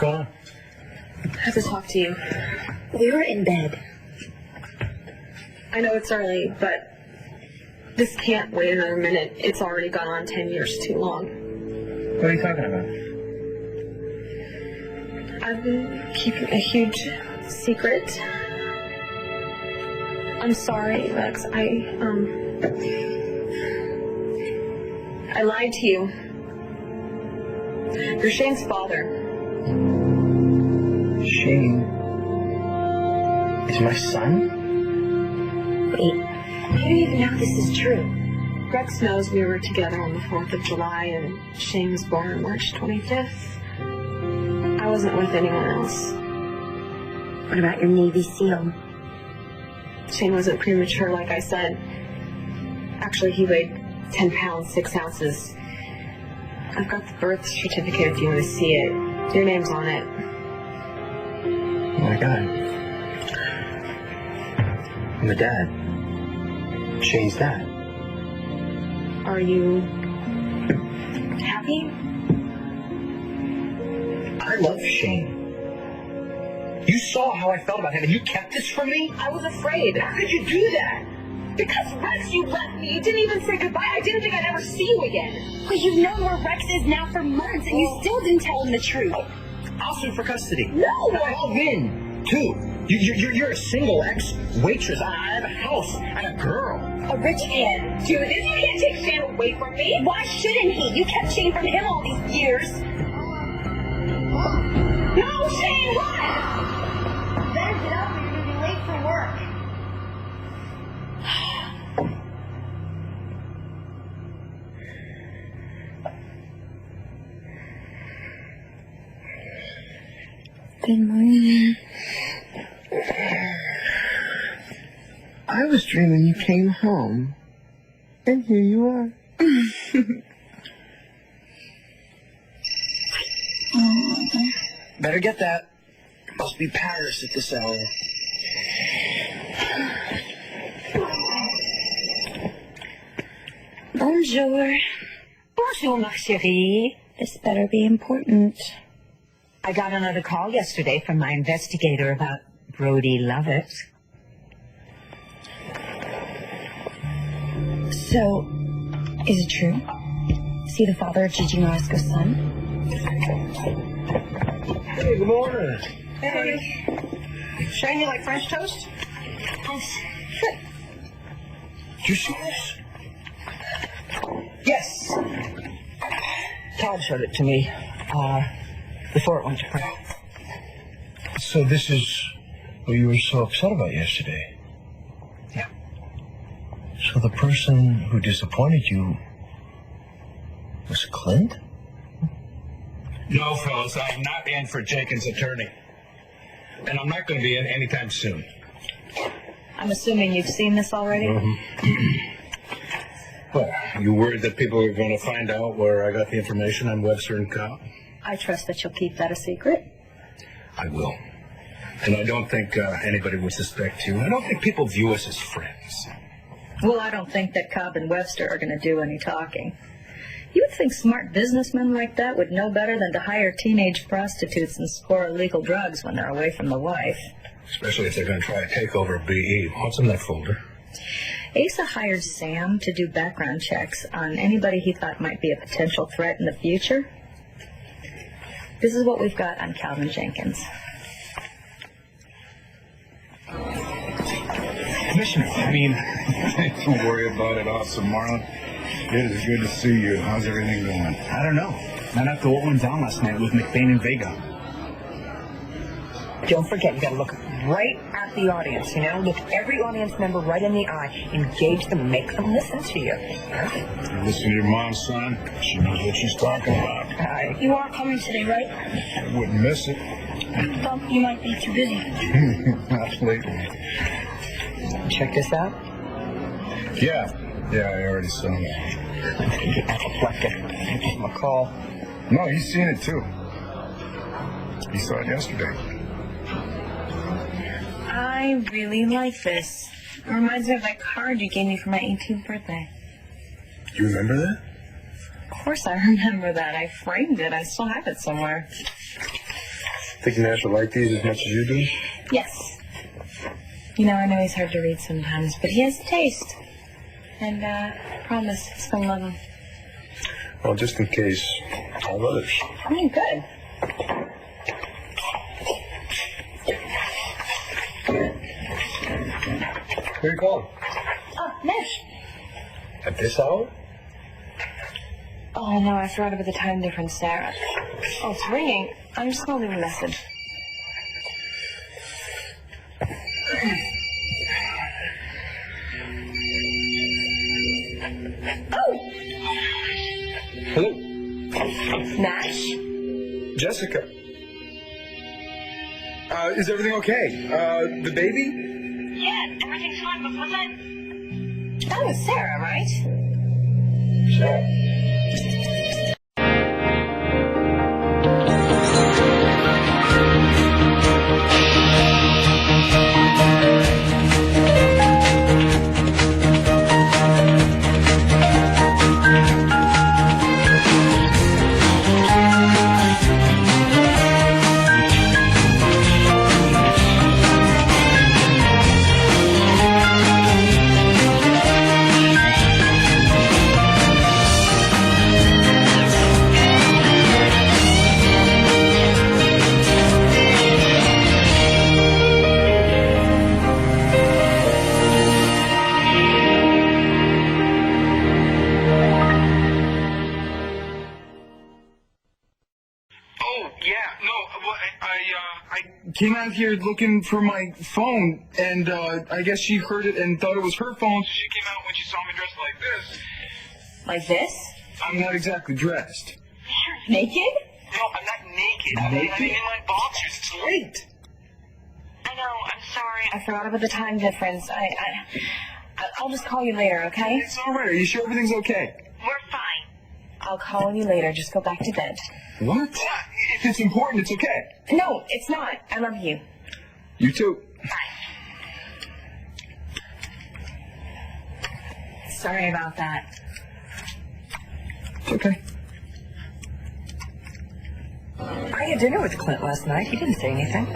going on? I have to talk to you. We were in bed. I know it's early, but this can't wait another minute. It's already gone on 10 years too long. What are you talking about? I've been keeping a huge secret. I'm sorry, Lex. I lied to you. You're Shane's father. Shane is my son? Wait, how do you even know this is true? Rex knows we were together on the 4th of July and Shane was born March 25th. I wasn't with anyone else. What about your Navy SEAL? Shane wasn't premature, like I said. Actually, he weighed 10 pounds, 6 ounces. I've got the birth certificate if you want to see it. Your name's on it. Oh my God. I'm the dad. Shane's dad. Are you happy? I love Shane. You saw how I felt about him and you kept this from me? I was afraid. How could you do that? Because Rex, you left me. You didn't even say goodbye. I didn't think I'd ever see you again. But you've known where Rex is now for months, and you still didn't tell him the truth. I'll sue for custody. No! I'll win, too. You're a single ex-waitress. I have a house. I have a girl. A rich man. Do this. You can't take Shane away from me. Why shouldn't he? You kept Shane from him all these years. No, Shane, what? Better get up or you're going to be late for work. Good morning. I was dreaming you came home, and here you are. Better get that. Must be Paris at this hour. Bonjour. Bonjour, ma chérie. This better be important. I got another call yesterday from my investigator about Brody Lovett. So, is it true? Is he the father of Gigi Marasco's son? Hey, good morning. Hey. Shane, you like French toast? Yes. Did you see this? Yes. Todd showed it to me before it went to print. So this is what you were so upset about yesterday? Yeah. So the person who disappointed you was Clint? No, fellas, I'm not in for Jenkins' attorney. And I'm not going to be in anytime soon. I'm assuming you've seen this already? Well, you worried that people are going to find out where I got the information on Webster and Cobb? I trust that you'll keep that a secret. I will. And I don't think anybody would suspect you. I don't think people view us as friends. Well, I don't think that Cobb and Webster are going to do any talking. You would think smart businessmen like that would know better than to hire teenage prostitutes and score illegal drugs when they're away from the wife. Especially if they're going to try to take over BE. What's in that folder? Asa hired Sam to do background checks on anybody he thought might be a potential threat in the future. This is what we've got on Calvin Jenkins. Commissioner, don't worry about it, Officer Marlin. It is good to see you. How's everything going? I don't know. Not after what went down last night with McBain and Vega. Don't forget, you gotta look right at the audience, you know? Look every audience member right in the eye. Engage them, make them listen to you. You listen to your mom, son. She knows what she's talking about. You are coming today, right? I wouldn't miss it. Well, you might be too busy. Not lately. Check this out. Yeah, I already saw it. Apoplectic. Give him a call. No, he's seen it too. He saw it yesterday. I really like this. It reminds me of that card you gave me for my 18th birthday. Do you remember that? Of course I remember that. I framed it. I still have it somewhere. Think Nash will like these as much as you do? Yes. You know, I know he's hard to read sometimes, but he has a taste. And, promise, he's gonna love him. Well, just in case, I'll have others. Oh, good. Where are you going? Oh, Nash. At this hour? Oh, no, I forgot about the time difference, Sarah. Oh, it's ringing. I'm just gonna leave a message. Oh! Hello? Nash? Jessica. Is everything okay? The baby? Yeah, everything's fine, but what's that? That was Sarah, right? Sure. Came out here looking for my phone, and I guess she heard it and thought it was her phone. She came out when she saw me dressed like this. Like this? I'm not exactly dressed. You're naked? No, I'm not naked. Naked? I'm in my boxers. It's late. I know, I'm sorry. I forgot about the time difference. I'll just call you later, okay? It's all right. Are you sure everything's okay? We're fine. I'll call you later. Just go back to bed. What? If it's important, it's okay. No, it's not. I love you. You too. Bye. Sorry about that. It's okay. I had dinner with Clint last night. He didn't say anything.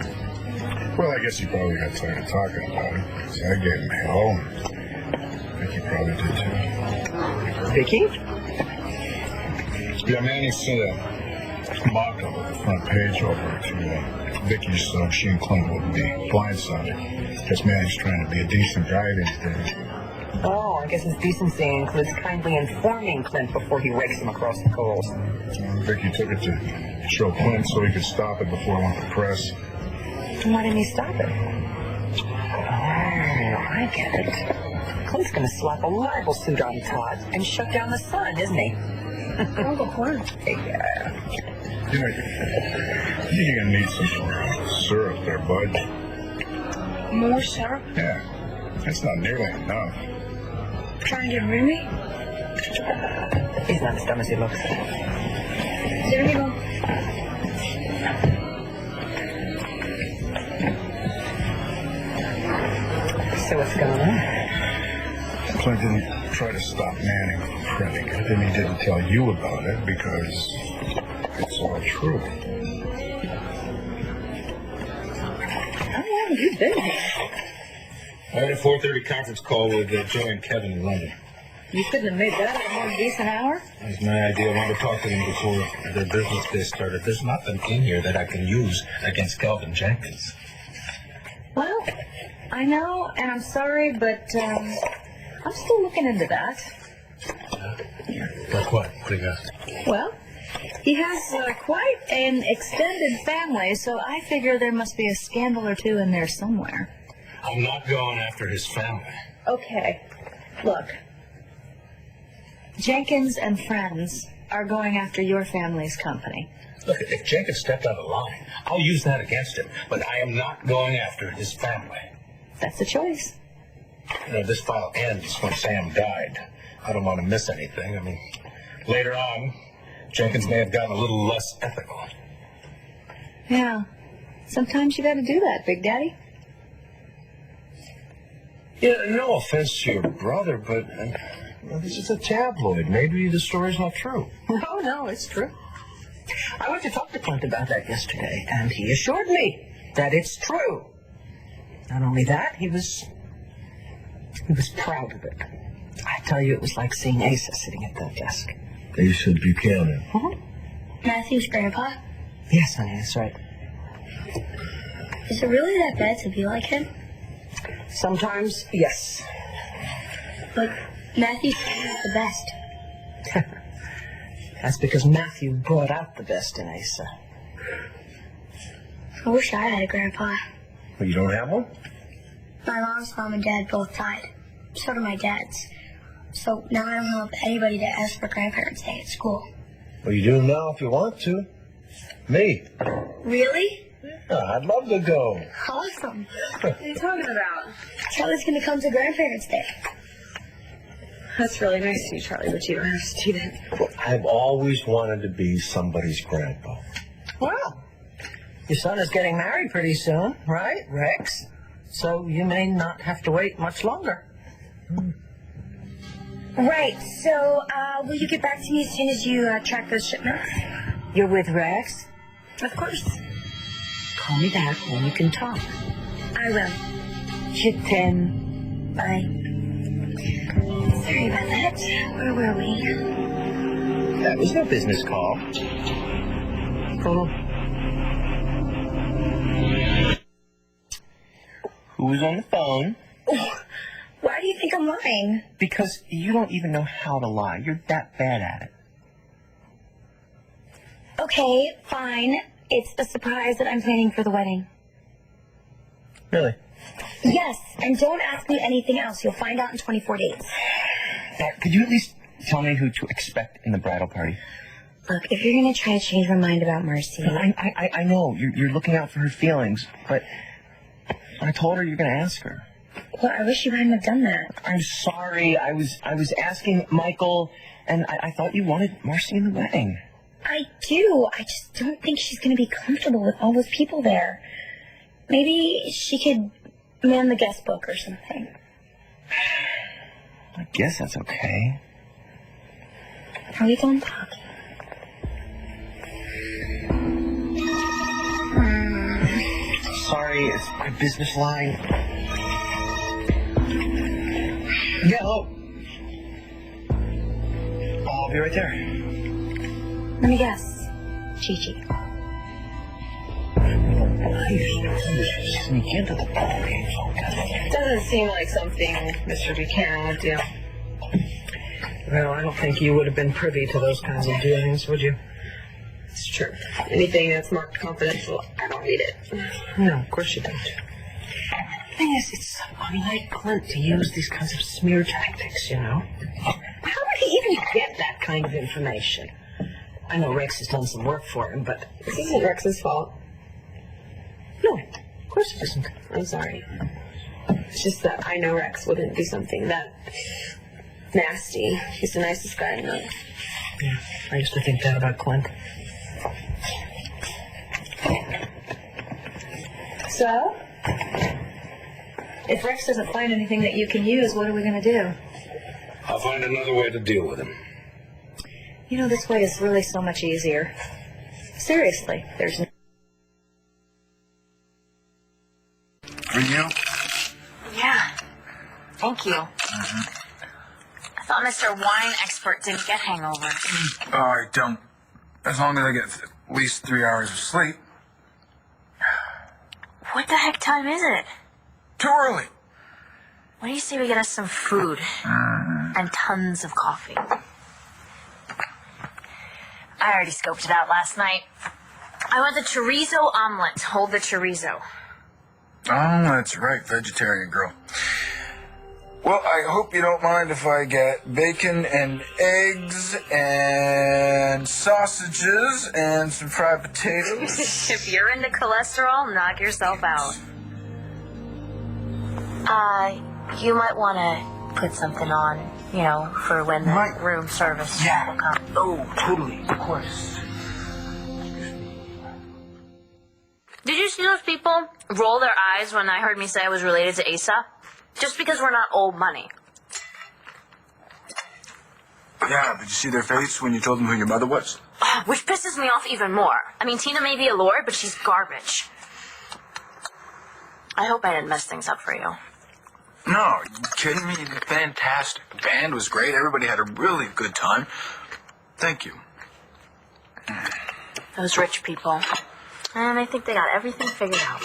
Well, I guess he probably got tired of talking about it. So I gave him hell. I think he probably did too. Vicky? Yeah, Manny sent a mock-up of the front page over to Vicky, so she and Clint wouldn't be blindsided. Guess Manny's trying to be a decent guy these days. Oh, I guess his decency includes kindly informing Clint before he rakes him across the coals. Vicky took it to show Clint so he could stop it before it went to press. Why didn't he stop it? Oh, I get it. Clint's gonna slap a libel suit on Todd and shut down the Sun, isn't he? Uncle Clint. Yeah. You know, you're gonna need some syrup there, bud. More syrup? Yeah, that's not nearly enough. Trying to get rid of me? He's not as dumb as he looks. There you go. So what's going on? Clint didn't try to stop Manning from printing it, and he didn't tell you about it because it's all true. How long have you been here? I had a 4:30 conference call with Joey and Kevin in London. You couldn't have made that at a more decent hour? That was my idea. I wanted to talk to them before their business day started. There's nothing in here that I can use against Calvin Jenkins. Well, I know, and I'm sorry, but I'm still looking into that. Like what? What do you got? Well, he has quite an extended family, so I figure there must be a scandal or two in there somewhere. I'm not going after his family. Okay, look. Jenkins and friends are going after your family's company. Look, if Jenkins stepped out of line, I'll use that against him, but I am not going after his family. That's a choice. You know, this file ends when Sam died. I don't want to miss anything. I mean, later on, Jenkins may have gotten a little less ethical. Yeah, sometimes you gotta do that, Big Daddy. Yeah, no offense to your brother, but this is a tabloid. Maybe the story's not true. Oh, no, it's true. I went to talk to Clint about that yesterday, and he assured me that it's true. Not only that, he was proud of it. I tell you, it was like seeing Asa sitting at that desk. Asa Buchanan. Matthew's grandpa? Yes, honey, that's right. Is it really that bad to be like him? Sometimes, yes. But Matthew's the best. That's because Matthew brought out the best in Asa. I wish I had a grandpa. Well, you don't have one? My mom's mom and dad both died. So did my dad's. So now I don't have anybody to ask for grandparents' day at school. Well, you do now if you want to. Me. Really? Yeah, I'd love to go. Awesome. What are you talking about? Charlie's gonna come to grandparents' day. That's really nice of you, Charlie, but you don't have to do that. Well, I've always wanted to be somebody's grandpa. Well, your son is getting married pretty soon, right, Rex? So you may not have to wait much longer. Right, so will you get back to me as soon as you track those shipments? You're with Rex? Of course. Call me back when you can talk. I will. Chit-ten. Bye. Sorry about that. Where were we? That was no business call. Cool. Who was on the phone? Oh, why do you think I'm lying? Because you don't even know how to lie. You're that bad at it. Okay, fine. It's a surprise that I'm planning for the wedding. Really? Yes, and don't ask me anything else. You'll find out in 24 days. Dad, could you at least tell me who to expect in the bridal party? Look, if you're going to try to change my mind about Marcy... I know. You're looking out for her feelings, but I told her you're going to ask her. Well, I wish you hadn't have done that. I'm sorry. I was asking Michael, and I thought you wanted Marcy in the wedding. I do. I just don't think she's going to be comfortable with all those people there. Maybe she could man the guest book or something. I guess that's okay. Are we done talking? Sorry, it's my business line. Yeah, hello. I'll be right there. Let me guess. Gigi. Sneak into the ball game. Doesn't seem like something Mr. Buchanan would do. Well, I don't think you would have been privy to those kinds of dealings, would you? It's true. Anything that's marked confidential, I don't read it. No, of course you don't. The thing is, it's so unlike Clint to use these kinds of smear tactics, you know? How would he even get that kind of information? I know Rex has done some work for him, but... This isn't Rex's fault. No, of course it isn't. I'm sorry. It's just that I know Rex wouldn't do something that nasty. He's the nicest guy I know. Yeah, I used to think that about Clint. So? If Rex doesn't find anything that you can use, what are we going to do? I'll find another way to deal with him. You know, this way is really so much easier. Seriously, there's no... For you? Yeah. Thank you. I thought Mr. Wine Expert didn't get hangovers. Oh, I don't. As long as I get at least 3 hours of sleep. What the heck time is it? Too early. What do you say we get us some food? And tons of coffee. I already scoped it out last night. I want the chorizo omelet. Hold the chorizo. Oh, that's right, vegetarian girl. Well, I hope you don't mind if I get bacon and eggs and sausages and some fried potatoes. If you're into cholesterol, knock yourself out. You might want to put something on, you know, for when the room service will come. Oh, totally, of course. Did you see those people roll their eyes when I heard me say I was related to Asa? Just because we're not old money. Yeah, did you see their face when you told them who your mother was? Oh, Which pisses me off even more. I mean, Tina may be a lord, but she's garbage. I hope I didn't mess things up for you. No, are you kidding me? Fantastic. The band was great. Everybody had a really good time. Thank you. Those rich people. And I think they got everything figured out.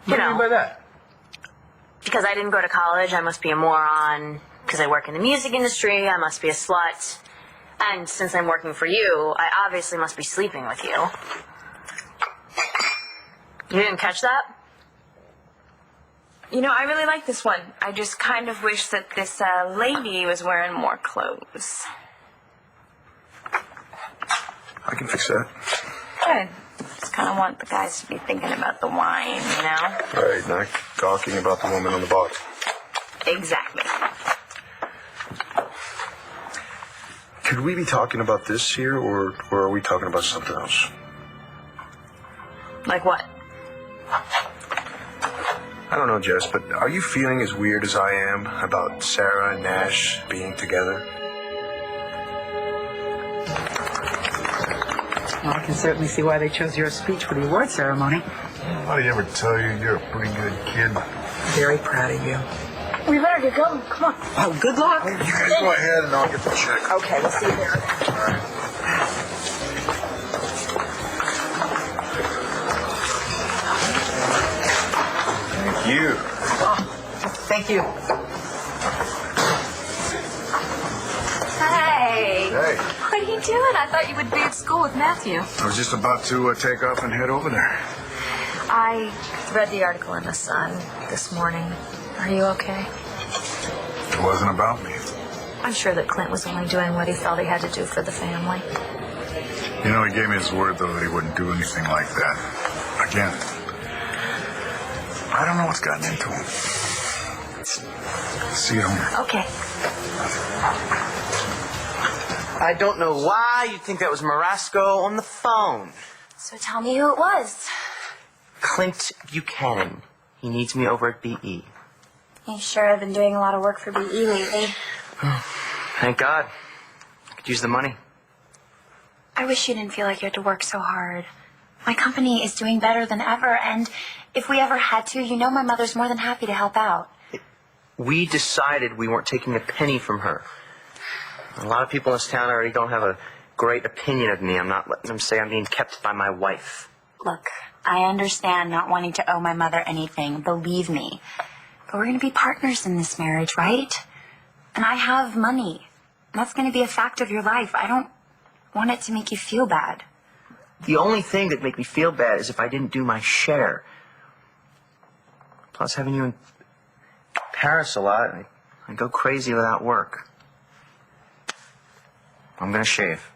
What do you mean by that? Because I didn't go to college, I must be a moron. Because I work in the music industry, I must be a slut. And since I'm working for you, I obviously must be sleeping with you. You didn't catch that? You know, I really like this one. I just kind of wish that this lady was wearing more clothes. I can fix that. Good. Just kind of want the guys to be thinking about the wine, you know? Right, not gawking about the woman on the box. Exactly. Could we be talking about this here, or are we talking about something else? Like what? I don't know, Jess, but are you feeling as weird as I am about Sarah and Nash being together? Well, I can certainly see why they chose your speech for the award ceremony. Nobody ever tell you you're a pretty good kid? Very proud of you. We better get going. Come on. Oh, good luck. You guys go ahead and I'll get the check. Okay, we'll see you there. All right. Thank you. Oh, thank you. Hey. Hey. What are you doing? I thought you would be at school with Matthew. I was just about to take off and head over there. I read the article in The Sun this morning. Are you okay? It wasn't about me. I'm sure that Clint was only doing what he felt he had to do for the family. You know, he gave me his word, though, that he wouldn't do anything like that. Again. I don't know what's gotten into him. See you home. Okay. I don't know why you think that was Marasco on the phone. So tell me who it was. Clint Buchanan. He needs me over at BE. You sure have been doing a lot of work for BE lately. Thank God. I could use the money. I wish you didn't feel like you had to work so hard. My company is doing better than ever, and if we ever had to, you know my mother's more than happy to help out. We decided we weren't taking a penny from her. A lot of people in this town already don't have a great opinion of me. I'm not letting them say I'm being kept by my wife. Look, I understand not wanting to owe my mother anything, believe me. But we're going to be partners in this marriage, right? And I have money. That's going to be a fact of your life. I don't want it to make you feel bad. The only thing that make me feel bad is if I didn't do my share. Plus, having you in Paris a lot, I go crazy without work. I'm going to shave.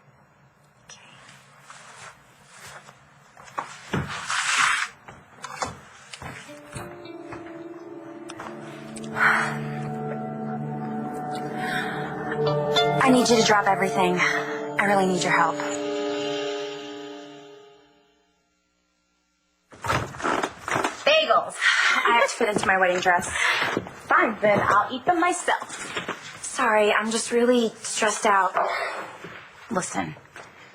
I need you to drop everything. I really need your help. Bagels. I have to fit into my wedding dress. Fine, then I'll eat them myself. Sorry, I'm just really stressed out. Listen,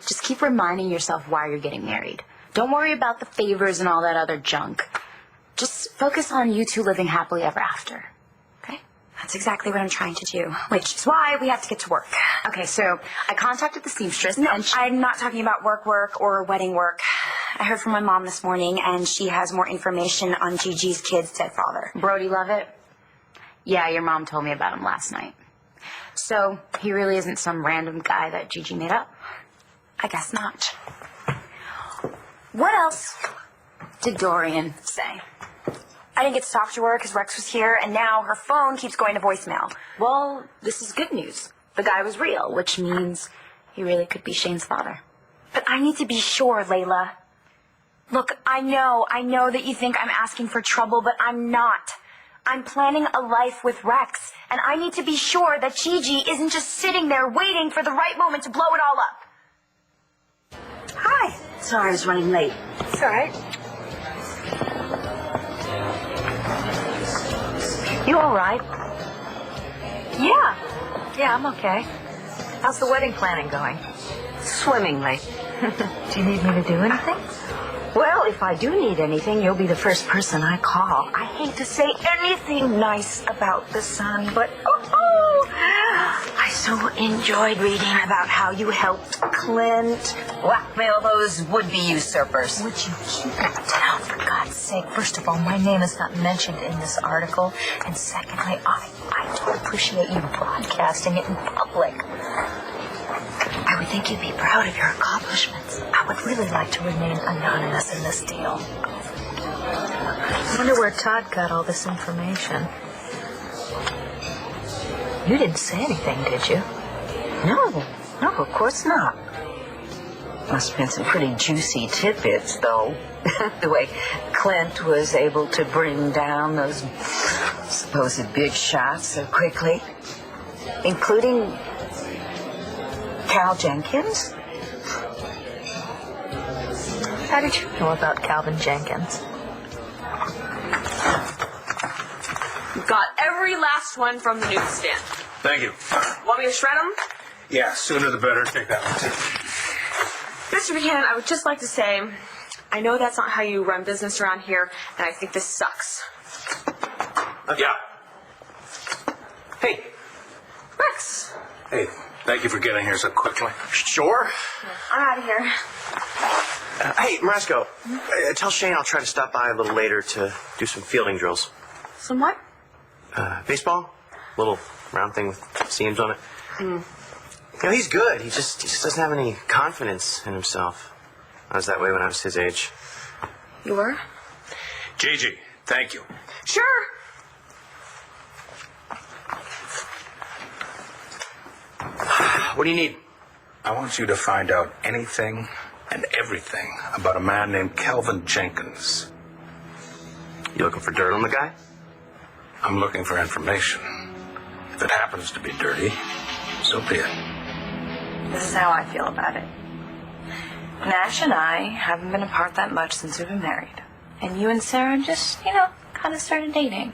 just keep reminding yourself why you're getting married. Don't worry about the favors and all that other junk. Just focus on you two living happily ever after. Okay? That's exactly what I'm trying to do, which is why we have to get to work. Okay, so I contacted the seamstress. No, I'm not talking about work or wedding work. I heard from my mom this morning, and she has more information on Gigi's kid's dead father. Brody Lovett? Yeah, your mom told me about him last night. So, he really isn't some random guy that Gigi made up? I guess not. What else did Dorian say? I didn't get to talk to her because Rex was here, and now her phone keeps going to voicemail. Well, this is good news. The guy was real, which means he really could be Shane's father. But I need to be sure, Layla. Look, I know that you think I'm asking for trouble, but I'm not. I'm planning a life with Rex, and I need to be sure that Gigi isn't just sitting there waiting for the right moment to blow it all up. Hi. Sorry I was running late. It's all right. You all right? Yeah. Yeah, I'm okay. How's the wedding planning going? Swimmingly. Do you need me to do anything? Well, if I do need anything, you'll be the first person I call. I hate to say anything nice about the sun, but I so enjoyed reading about how you helped Clint blackmail those would-be usurpers. Would you keep it down, for God's sake? First of all, my name is not mentioned in this article. And secondly, I don't appreciate you broadcasting it in public. I would think you'd be proud of your accomplishments. I would really like to remain anonymous in this deal. I wonder where Todd got all this information. You didn't say anything, did you? No, of course not. Must have been some pretty juicy tidbits, though. The way Clint was able to bring down those supposed big shots so quickly. Including Cal Jenkins? How did you know about Calvin Jenkins? Got every last one from the newsstand. Thank you. Want me to shred them? Yeah, sooner the better. Take that one, too. Mr. Buchanan, I would just like to say, I know that's not how you run business around here, and I think this sucks. Yeah. Hey. Rex. Hey, thank you for getting here so quickly. Sure. I'm out of here. Hey, Marasco, tell Shane I'll try to stop by a little later to do some fielding drills. Some what? Baseball? Little round thing with seams on it. You know, he's good. He just doesn't have any confidence in himself. I was that way when I was his age. You were? Gigi, thank you. Sure. What do you need? I want you to find out anything and everything about a man named Calvin Jenkins. You looking for dirt on the guy? I'm looking for information. If it happens to be dirty, so be it. This is how I feel about it. Nash and I haven't been apart that much since we've been married. And you and Sarah just, kind of started dating.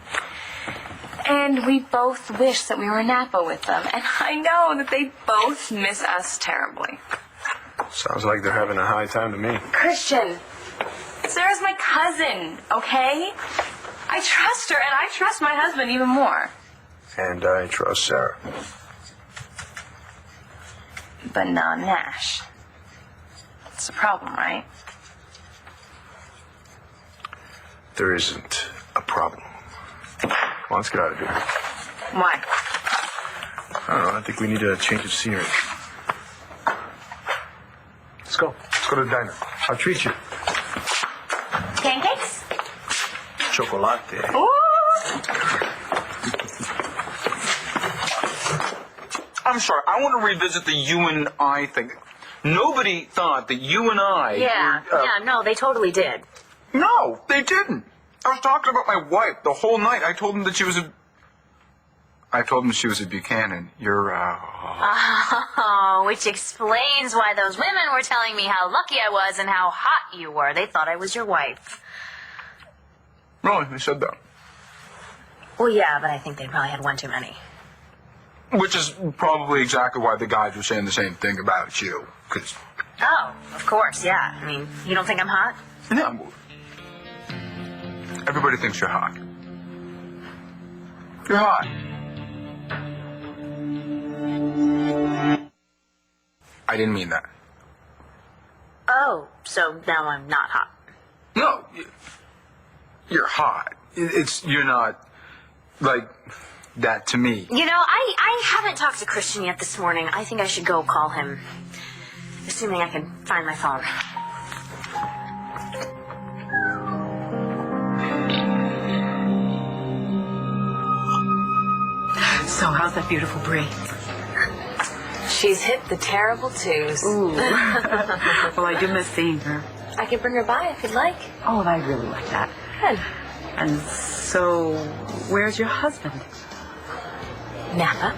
And we both wish that we were in Napa with them. And I know that they both miss us terribly. Sounds like they're having a high time to me. Christian, Sarah's my cousin, okay? I trust her, and I trust my husband even more. And I trust Sarah. But not Nash. That's the problem, right? There isn't a problem. Well, let's get out of here. Why? I don't know. I think we need a change of scenery. Let's go. Let's go to the diner. I'll treat you. Pancakes? Chocolate. Ooh! I'm sorry. I want to revisit the you and I thing. Nobody thought that you and I... Yeah, no, they totally did. No, they didn't. I was talking about my wife the whole night. I told them that she was a Buchanan. You're, Oh, which explains why those women were telling me how lucky I was and how hot you were. They thought I was your wife. Really? They said that. Well, yeah, but I think they probably had one too many. Which is probably exactly why the guys were saying the same thing about you. Because... Oh, of course, yeah. I mean, you don't think I'm hot? Yeah. Everybody thinks you're hot. You're hot. I didn't mean that. Oh, so now I'm not hot. No, you're hot. You're not like that to me. You know, I haven't talked to Christian yet this morning. I think I should go call him, assuming I can find my phone. So how's that beautiful Brie? She's hit the terrible twos. Ooh. Well, I do miss seeing her. I can bring her by if you'd like. Oh, I really like that. Good. And so, where's your husband? Napa.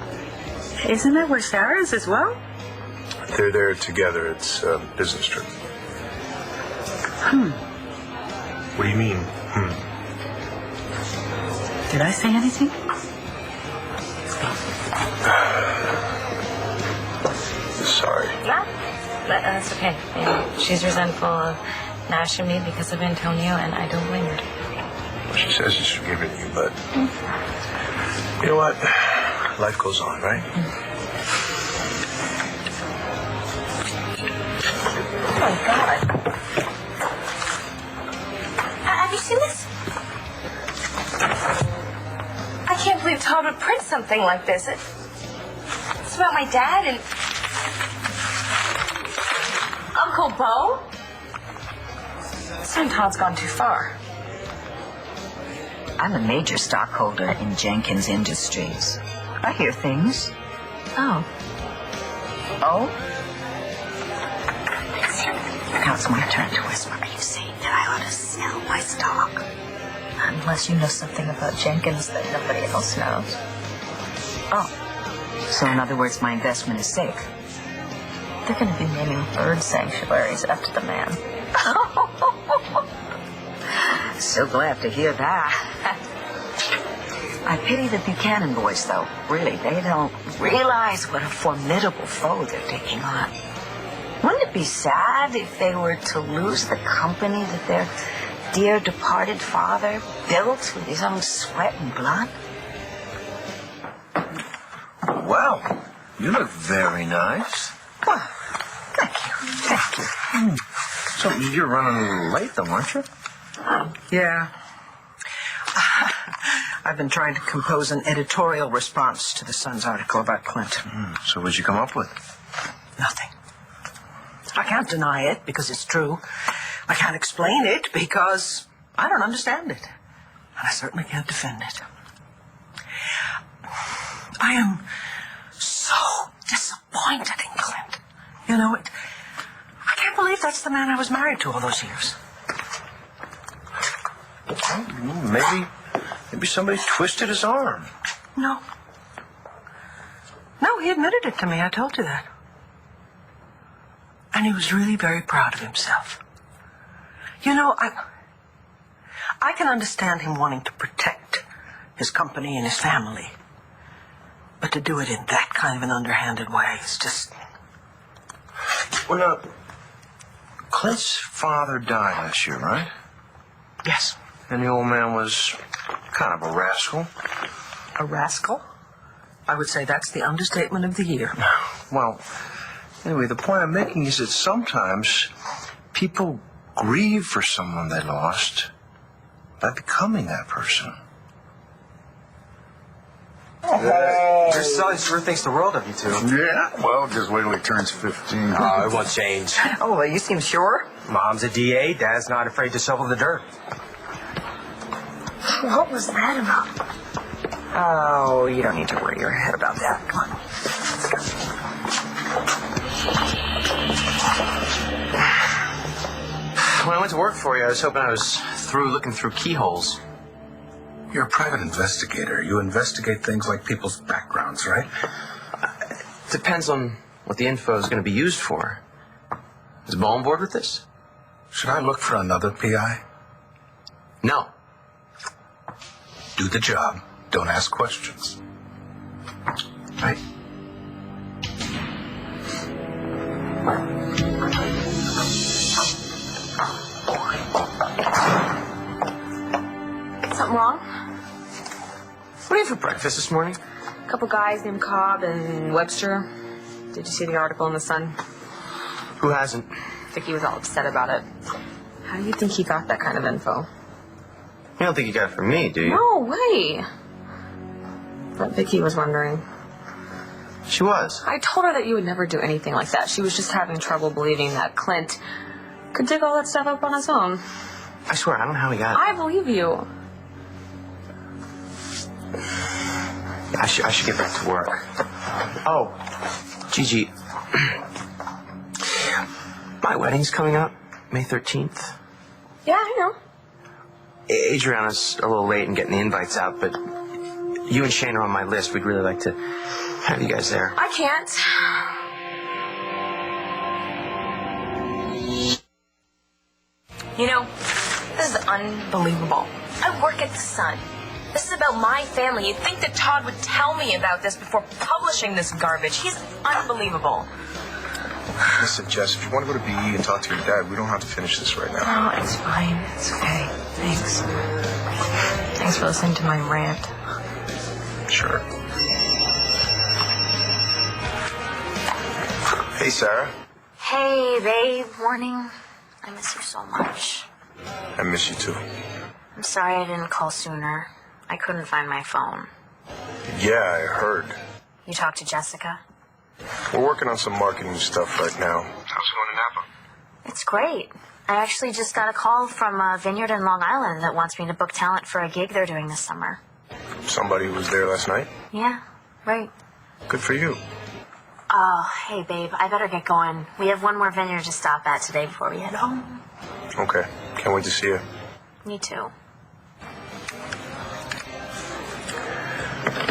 Isn't that where Sarah is as well? They're there together. It's a business trip. What do you mean, Did I say anything? Yeah, but that's okay. And she's resentful of Nash and me because of Antonio, and I don't blame her. Well, she says she's forgiven you, but you know what? Life goes on, right? Oh my God! Have you seen this? I can't believe Todd would print something like this. It's about my dad and Uncle Bo. Soon Todd's gone too far. I'm a major stockholder in Jenkins Industries. I hear things. Oh. Oh? Now it's my turn to whisper. Are you saying that I ought to sell my stock? Unless you know something about Jenkins that nobody else knows. Oh. So in other words, my investment is safe. They're going to be naming bird sanctuaries after the man. So glad to hear that. I pity the Buchanan boys, though. Really, they don't realize what a formidable foe they're taking on. Wouldn't it be sad if they were to lose the company that their dear departed father built with his own sweat and blood? Wow, you look very nice. Well, thank you. Thank you. So you're running a little late, though, aren't you? Yeah. I've been trying to compose an editorial response to the Sun's article about Clint. So what'd you come up with? Nothing. I can't deny it because it's true. I can't explain it because I don't understand it. And I certainly can't defend it. I am so disappointed in Clint. You know, I can't believe that's the man I was married to all those years. Well, maybe somebody twisted his arm. No. No, he admitted it to me. I told you that. And he was really very proud of himself. You know, I can understand him wanting to protect his company and his family. But to do it in that kind of an underhanded way is just... Well, now, Clint's father died last year, right? Yes. And the old man was kind of a rascal. A rascal? I would say that's the understatement of the year. Well, anyway, the point I'm making is that sometimes people grieve for someone they lost by becoming that person. Your son sure thinks the world of you two. Yeah, well, just wait till he turns 15. Oh, it won't change. Oh, well, you seem sure. Mom's a DA, Dad's not afraid to shovel the dirt. What was that about? Oh, you don't need to worry your head about that. Come on. When I went to work for you, I was hoping I was through looking through keyholes. You're a private investigator. You investigate things like people's backgrounds, right? Depends on what the info is going to be used for. Is Bo on board with this? Should I look for another PI? No. Do the job. Don't ask questions. Right? Something wrong? What do you have for breakfast this morning? A couple guys named Cobb and Webster. Did you see the article in the Sun? Who hasn't? Vicky was all upset about it. How do you think he got that kind of info? You don't think you got it from me, do you? No way. But Vicky was wondering. She was. I told her that you would never do anything like that. She was just having trouble believing that Clint could dig all that stuff up on his own. I swear, I don't know how he got it. I believe you. I should get back to work. Oh, Gigi. My wedding's coming up, May 13th. Yeah, I know. Adriana's a little late in getting the invites out, but you and Shane are on my list. We'd really like to have you guys there. I can't. You know, this is unbelievable. I work at the Sun. This is about my family. You'd think that Todd would tell me about this before publishing this garbage. He's unbelievable. Listen, Jess, if you want to go to BE and talk to your dad, we don't have to finish this right now. Oh, it's fine. It's okay. Thanks. Thanks for listening to my rant. Sure. Hey, Sarah. Hey, babe. Morning. I miss you so much. I miss you too. I'm sorry I didn't call sooner. I couldn't find my phone. Yeah, I heard. You talked to Jessica? We're working on some marketing stuff right now. How's it going in Napa? It's great. I actually just got a call from a vineyard in Long Island that wants me to book talent for a gig they're doing this summer. Somebody who was there last night? Yeah, right. Good for you. Oh, hey, babe, I better get going. We have one more vineyard to stop at today before we head home. Okay. Can't wait to see you. Me too.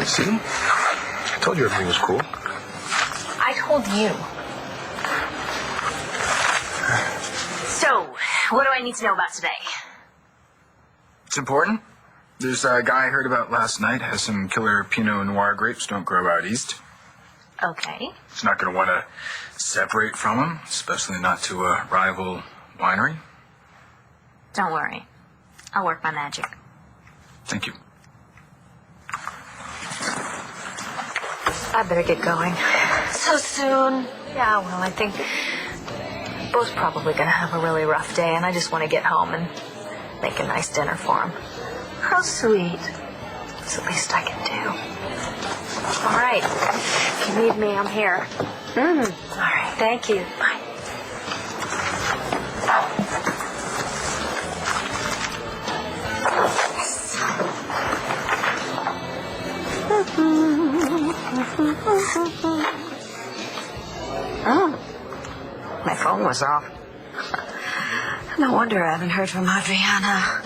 See? I told you everything was cool. I told you. So, what do I need to know about today? It's important. There's a guy I heard about last night has some killer Pinot Noir grapes don't grow out east. Okay. He's not going to want to separate from them, especially not to a rival winery. Don't worry. I'll work my magic. Thank you. I better get going. So soon? Yeah, well, I think Bo's probably going to have a really rough day, and I just want to get home and make a nice dinner for him. How sweet. It's the least I can do. All right. If you need me, I'm here. All right, thank you. Bye. Oh, my phone was off. No wonder I haven't heard from Adriana.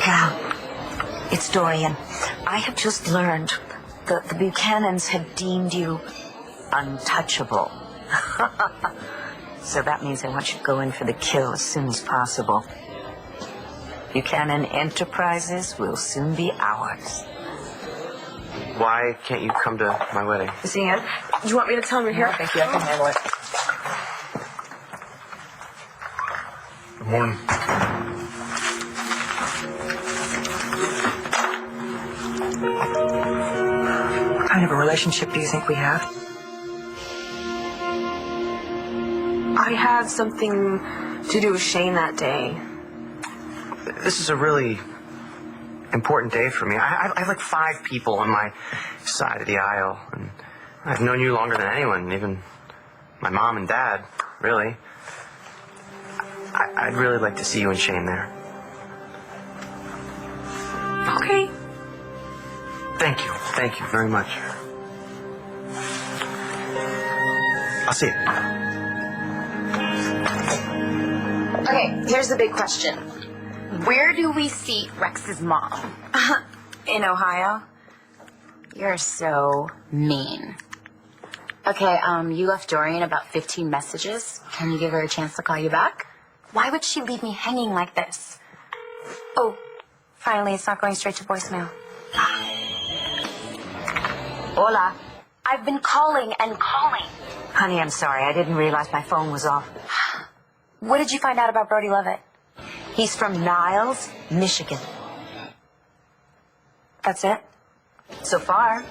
Cal, it's Dorian. I have just learned that the Buchanans have deemed you untouchable. So that means I want you to go in for the kill as soon as possible. Buchanan Enterprises will soon be ours. Why can't you come to my wedding? Is he in? Do you want me to tell him you're here? No, thank you. I can handle it. Good morning. What kind of a relationship do you think we have? I had something to do with Shane that day. This is a really important day for me. I have like 5 people on my side of the aisle, and I've known you longer than anyone, even my mom and dad, really. I'd really like to see you and Shane there. Okay. Thank you. Thank you very much. I'll see you. Okay, here's the big question. Where do we seat Rex's mom? In Ohio? You're so mean. Okay, you left Dorian about 15 messages. Can you give her a chance to call you back? Why would she leave me hanging like this? Oh, finally, it's not going straight to voicemail. Hola. I've been calling and calling. Honey, I'm sorry. I didn't realize my phone was off. What did you find out about Brody Levitt? He's from Niles, Michigan. That's it? So far.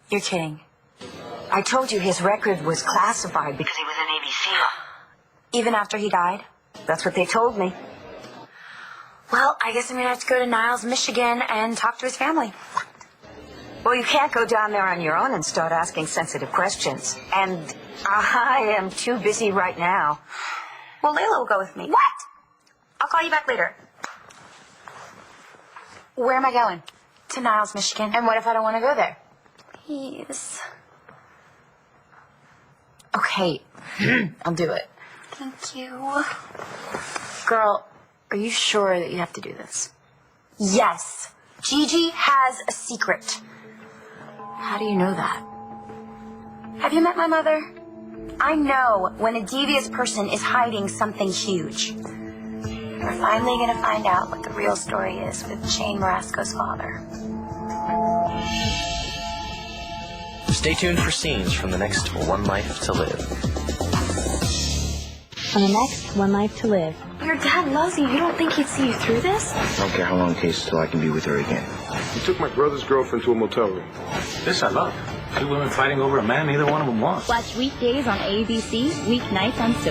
You're kidding. I told you his record was classified because he was a Navy SEAL. Even after he died? That's what they told me. Well, I guess I'm gonna have to go to Niles, Michigan and talk to his family. Well, you can't go down there on your own and start asking sensitive questions. And I am too busy right now. Well, Layla will go with me. What? I'll call you back later. Where am I going? To Niles, Michigan. And what if I don't want to go there? Please. Okay. I'll do it. Thank you. Girl, are you sure that you have to do this? Yes. Gigi has a secret. How do you know that? Have you met my mother? I know when a devious person is hiding something huge. We're finally going to find out what the real story is with Shane Marasco's father. Stay tuned for scenes from the next One Life to Live. On the next One Life to Live. Your dad loves you. You don't think he'd see you through this? I don't care how long it takes till I can be with her again. He took my brother's girlfriend to a motel room. This I love. Two women fighting over a man neither one of them wants. Watch weekdays on ABC, weeknights on Soap.